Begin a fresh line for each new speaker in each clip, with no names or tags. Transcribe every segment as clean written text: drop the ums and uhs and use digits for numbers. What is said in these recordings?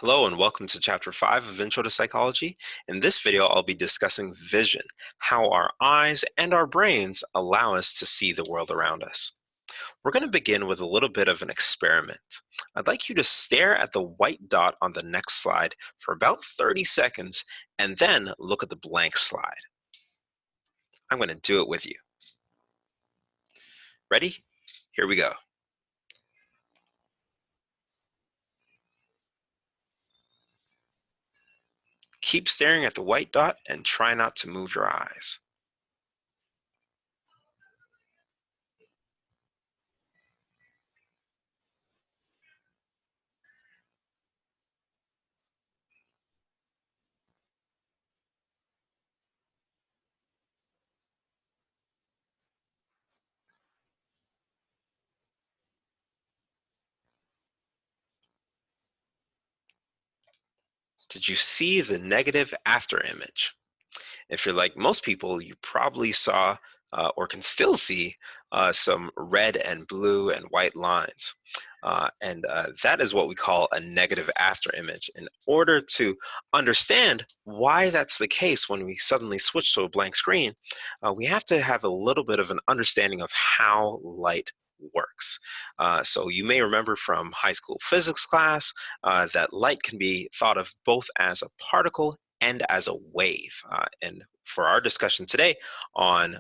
Hello and welcome to Chapter 5 of Intro to Psychology. In this video, I'll be discussing vision, how our eyes and our brains allow us to see the world around us. We're going to begin with a little bit of an experiment. I'd like you to stare at the white dot on the next slide for about 30 seconds and then look at the blank slide. I'm going to do it with you. Ready? Here we go. Keep staring at the white dot and try not to move your eyes. Did you see the negative after image? If you're like most people, you probably saw or can still see some red and blue and white lines. And that is what we call a negative after image. In order to understand why that's the case when we suddenly switch to a blank screen, we have to have a little bit of an understanding of how light works. So you may remember from high school physics class that light can be thought of both as a particle and as a wave. And for our discussion today on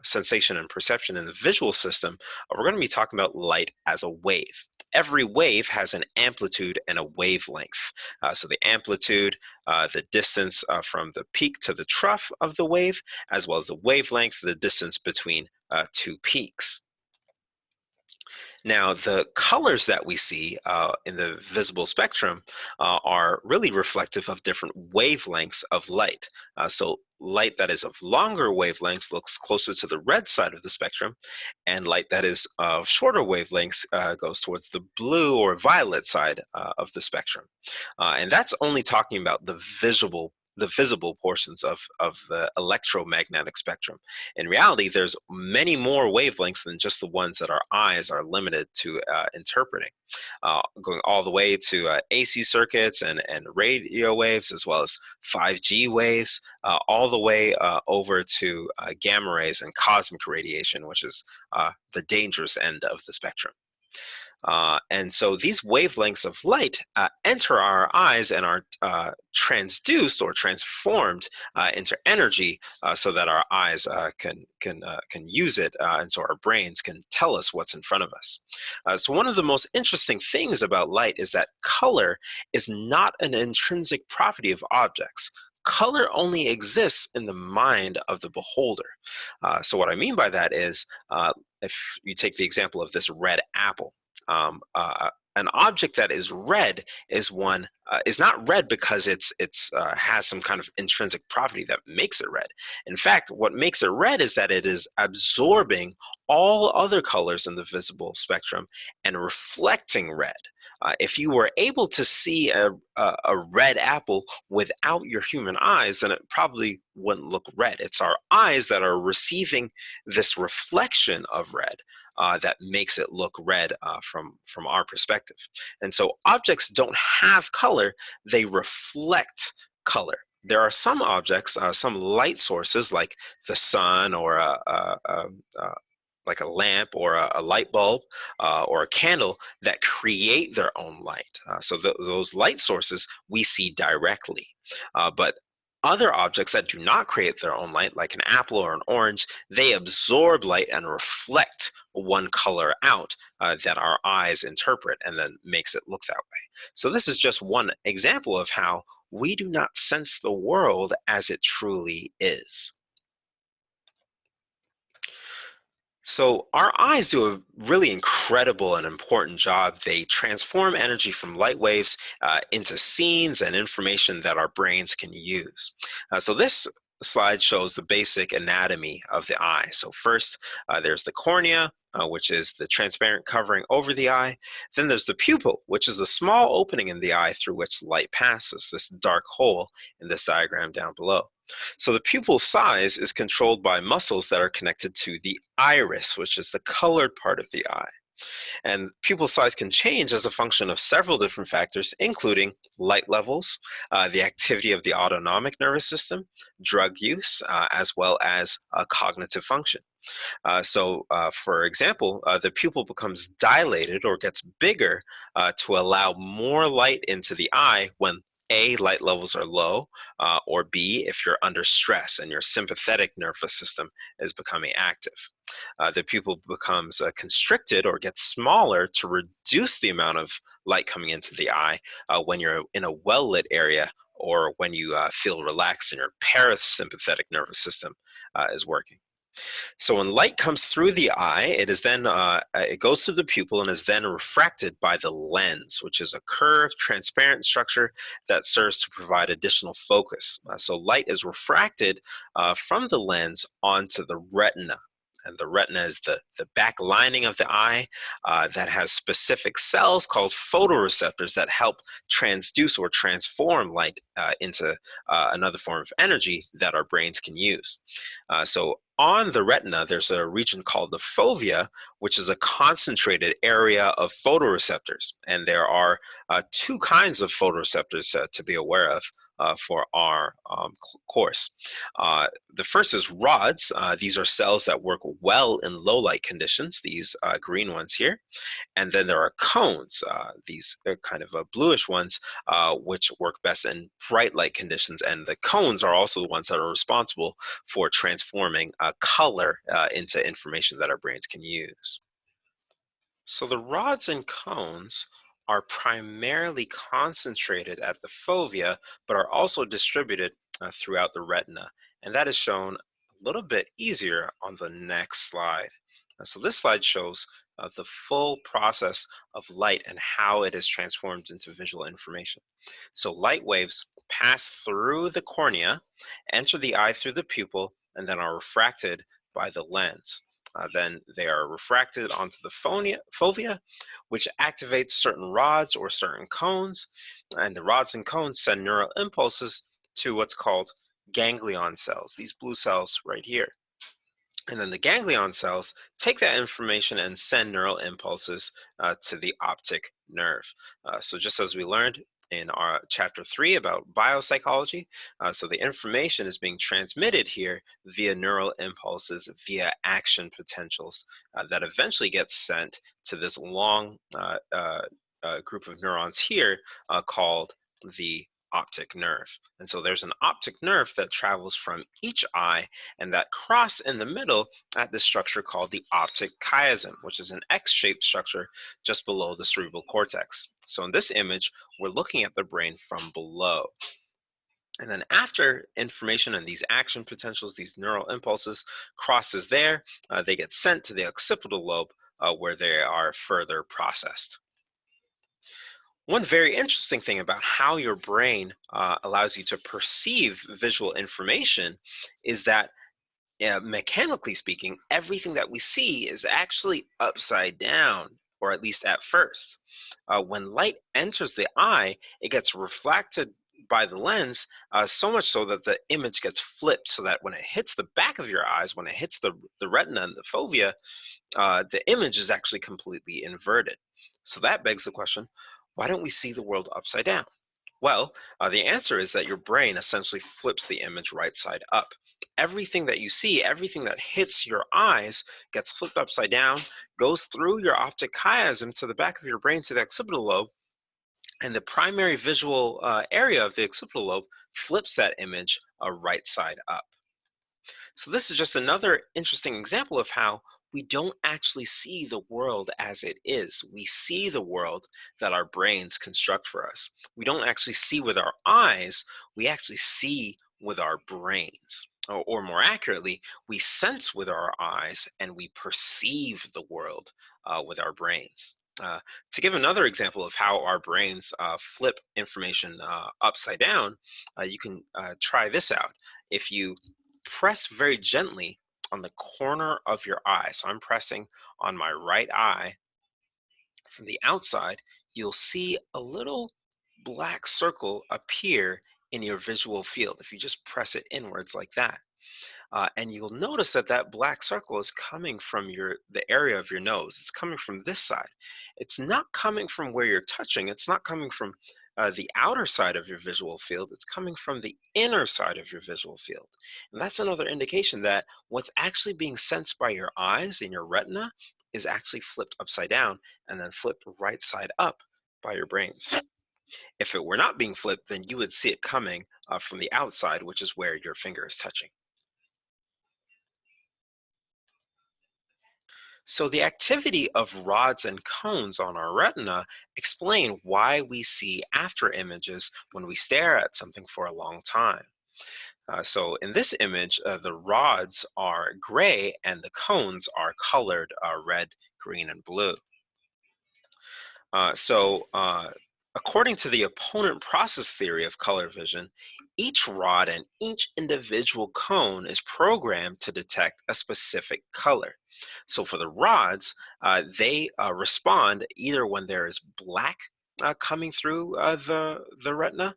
sensation and perception in the visual system, we're going to be talking about light as a wave. Every wave has an amplitude and a wavelength. So the amplitude, the distance from the peak to the trough of the wave, as well as the wavelength, the distance between two peaks. Now, the colors that we see in the visible spectrum are really reflective of different wavelengths of light. So light that is of longer wavelengths looks closer to the red side of the spectrum, and light that is of shorter wavelengths goes towards the blue or violet side of the spectrum. And that's only talking about the visible portions of the electromagnetic spectrum. In reality, there's many more wavelengths than just the ones that our eyes are limited to interpreting, going all the way to AC circuits and radio waves, as well as 5G waves, all the way over to gamma rays and cosmic radiation, which is the dangerous end of the spectrum. And so these wavelengths of light enter our eyes and are transduced or transformed into energy so that our eyes can use it, and so our brains can tell us what's in front of us. So one of the most interesting things about light is that color is not an intrinsic property of objects. Color only exists in the mind of the beholder. So what I mean by that is, if you take the example of this red apple, an object that is red is not red because it's has some kind of intrinsic property that makes it red. In fact, what makes it red is that it is absorbing all other colors in the visible spectrum and reflecting red. If you were able to see a red apple without your human eyes, then it probably wouldn't look red. It's our eyes that are receiving this reflection of red that makes it look red from our perspective. And so objects don't have color, they reflect color. There are some objects, some light sources like the sun or like a lamp or a light bulb or a candle that create their own light. So those light sources we see directly. But other objects that do not create their own light, like an apple or an orange, they absorb light and reflect one color out that our eyes interpret and then makes it look that way. So this is just one example of how we do not sense the world as it truly is. So our eyes do a really incredible and important job. They transform energy from light waves into scenes and information that our brains can use. So this slide shows the basic anatomy of the eye. So first, there's the cornea, which is the transparent covering over the eye. Then there's the pupil, which is the small opening in the eye through which light passes, this dark hole in this diagram down below. So the pupil size is controlled by muscles that are connected to the iris, which is the colored part of the eye. And pupil size can change as a function of several different factors, including light levels, the activity of the autonomic nervous system, drug use, as well as cognitive function. For example, the pupil becomes dilated or gets bigger to allow more light into the eye when A, light levels are low, or B, if you're under stress and your sympathetic nervous system is becoming active. The pupil becomes constricted or gets smaller to reduce the amount of light coming into the eye when you're in a well lit area or when you feel relaxed and your parasympathetic nervous system is working. So when light comes through the eye, it goes through the pupil and is then refracted by the lens, which is a curved, transparent structure that serves to provide additional focus. So light is refracted from the lens onto the retina. And the retina is the back lining of the eye that has specific cells called photoreceptors that help transduce or transform light into another form of energy that our brains can use. So on the retina, there's a region called the fovea, which is a concentrated area of photoreceptors. And there are two kinds of photoreceptors to be aware of for our course. The first is rods. These are cells that work well in low light conditions, these green ones here. And then there are cones, these kind of bluish ones, which work best in bright light conditions. And the cones are also the ones that are responsible for transforming color into information that our brains can use. So the rods and cones are primarily concentrated at the fovea, but are also distributed throughout the retina. And that is shown a little bit easier on the next slide. So this slide shows the full process of light and how it is transformed into visual information. So light waves pass through the cornea, enter the eye through the pupil, and then are refracted by the lens. Then they are refracted onto the fovea, which activates certain rods or certain cones. And the rods and cones send neural impulses to what's called ganglion cells, these blue cells right here. And then the ganglion cells take that information and send neural impulses to the optic nerve. So just as we learned in our chapter 3 about biopsychology, so the information is being transmitted here via neural impulses, via action potentials that eventually gets sent to this long group of neurons here called the optic nerve. And so there's an optic nerve that travels from each eye and that cross in the middle at this structure called the optic chiasm, which is an X-shaped structure just below the cerebral cortex. So in this image, we're looking at the brain from below. And then after information and these action potentials, these neural impulses crosses there, they get sent to the occipital lobe where they are further processed. One very interesting thing about how your brain allows you to perceive visual information is that, mechanically speaking, everything that we see is actually upside down, or at least at first. When light enters the eye, it gets reflected by the lens so much so that the image gets flipped so that when it hits the back of your eyes, when it hits the retina and the fovea, the image is actually completely inverted. So that begs the question, why don't we see the world upside down? Well, the answer is that your brain essentially flips the image right side up. Everything that you see, everything that hits your eyes gets flipped upside down, goes through your optic chiasm to the back of your brain to the occipital lobe, and the primary visual area of the occipital lobe flips that image right side up. So this is just another interesting example of how we don't actually see the world as it is. We see the world that our brains construct for us. We don't actually see with our eyes, we actually see with our brains. Or more accurately, we sense with our eyes and we perceive the world with our brains. To give another example of how our brains flip information upside down, you can try this out. If you press very gently on the corner of your eye. So I'm pressing on my right eye. From the outside, you'll see a little black circle appear in your visual field if you just press it inwards like that. And you'll notice that that black circle is coming from the area of your nose. It's coming from this side. It's not coming from where you're touching. It's not coming from the outer side of your visual field. It's coming from the inner side of your visual field. And that's another indication that what's actually being sensed by your eyes in your retina is actually flipped upside down and then flipped right side up by your brains. If it were not being flipped, then you would see it coming from the outside, which is where your finger is touching. So the activity of rods and cones on our retina explain why we see after images when we stare at something for a long time. So in this image, the rods are gray and the cones are colored red, green, and blue. So according to the opponent process theory of color vision, each rod and each individual cone is programmed to detect a specific color. So for the rods, they respond either when there is black coming through the retina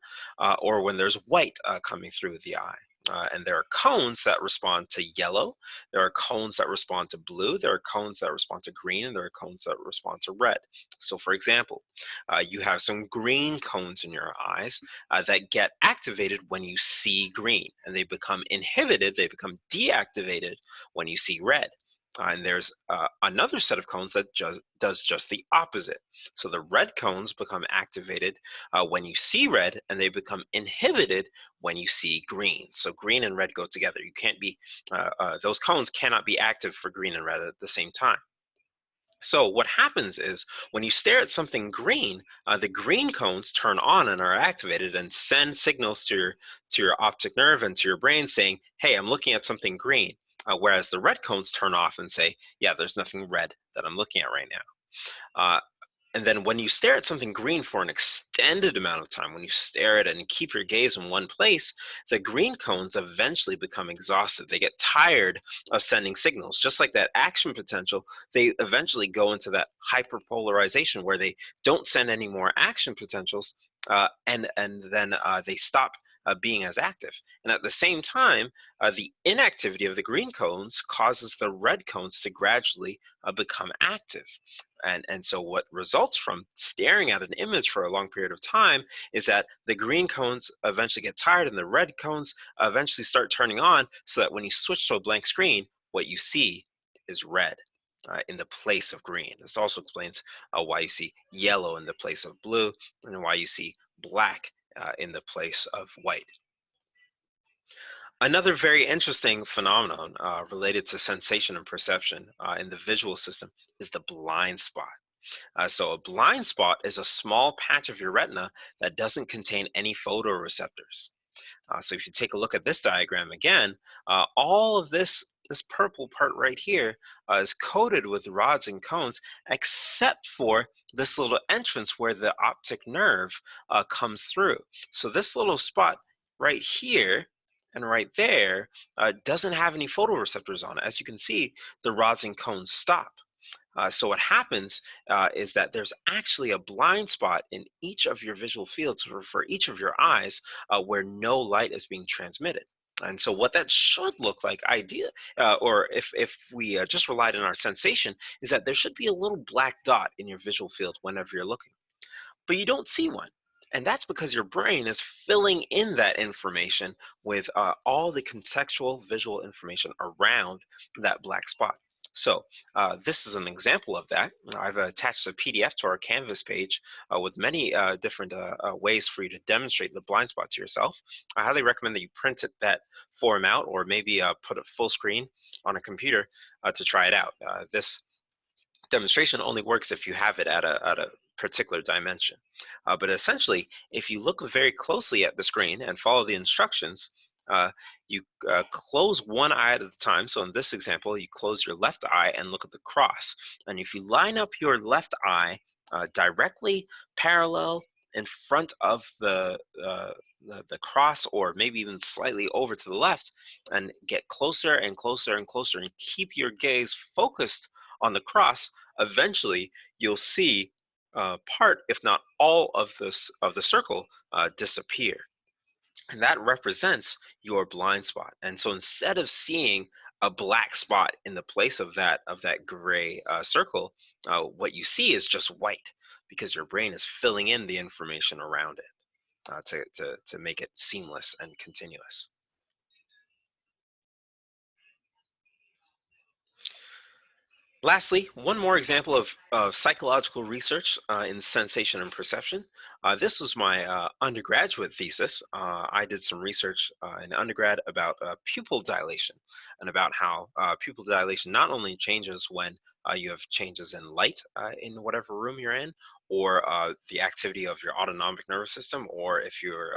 or when there's white coming through the eye. And there are cones that respond to yellow, there are cones that respond to blue, there are cones that respond to green, and there are cones that respond to red. So for example, you have some green cones in your eyes that get activated when you see green, and they become inhibited, they become deactivated when you see red. And there's another set of cones that does just the opposite. So the red cones become activated when you see red, and they become inhibited when you see green. So green and red go together. You can't be, those cones cannot be active for green and red at the same time. So what happens is when you stare at something green, the green cones turn on and are activated and send signals to your optic nerve and to your brain saying, "Hey, I'm looking at something green." Whereas the red cones turn off and say, "Yeah, there's nothing red that I'm looking at right now." Uh, and then when you stare at something green for an extended amount of time, when you stare at it and keep your gaze in one place, the green cones eventually become exhausted. They get tired of sending signals. Just like that action potential, they eventually go into that hyperpolarization where they don't send any more action potentials, and then they stop being as active. And at the same time, the inactivity of the green cones causes the red cones to gradually become active. And so what results from staring at an image for a long period of time is that the green cones eventually get tired and the red cones eventually start turning on, so that when you switch to a blank screen, what you see is red in the place of green. This also explains why you see yellow in the place of blue and why you see black in the place of white. Another very interesting phenomenon related to sensation and perception in the visual system is the blind spot. So a blind spot is a small patch of your retina that doesn't contain any photoreceptors. So if you take a look at this diagram again, all of this purple part right here is coated with rods and cones, except for this little entrance where the optic nerve comes through. So this little spot right here and right there doesn't have any photoreceptors on it. As you can see, the rods and cones stop. So what happens is that there's actually a blind spot in each of your visual fields for each of your eyes where no light is being transmitted. And so what that should look like, or if we just relied on our sensation, is that there should be a little black dot in your visual field whenever you're looking, but you don't see one. And that's because your brain is filling in that information with all the contextual visual information around that black spot. So this is an example of that. I've attached a PDF to our Canvas page with many different ways for you to demonstrate the blind spot to yourself. I highly recommend that you print that form out, or maybe put it full screen on a computer to try it out. This demonstration only works if you have it at a particular dimension. But essentially, if you look very closely at the screen and follow the instructions, you close one eye at a time. So in this example, you close your left eye and look at the cross. And if you line up your left eye directly parallel in front of the cross, or maybe even slightly over to the left, and get closer and closer and closer, and keep your gaze focused on the cross, eventually you'll see part, if not all, of the circle disappear. and that represents your blind spot. And so instead of seeing a black spot in the place of that gray circle, what you see is just white because your brain is filling in the information around it to make it seamless and continuous. Lastly, one more example of psychological research in sensation and perception. This was my undergraduate thesis. I did some research in undergrad about pupil dilation and about how pupil dilation not only changes when you have changes in light in whatever room you're in, or the activity of your autonomic nervous system, or if you're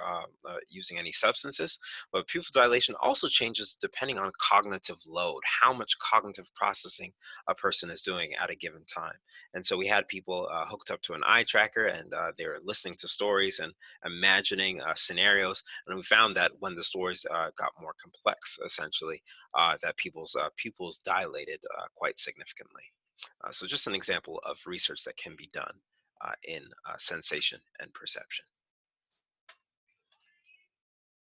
using any substances, but pupil dilation also changes depending on cognitive load, how much cognitive processing a person is doing at a given time. And so we had people hooked up to an eye tracker, and they were listening to stories and imagining scenarios. And we found that when the stories got more complex, essentially, that people's pupils dilated quite significantly. So just an example of research that can be done in sensation and perception.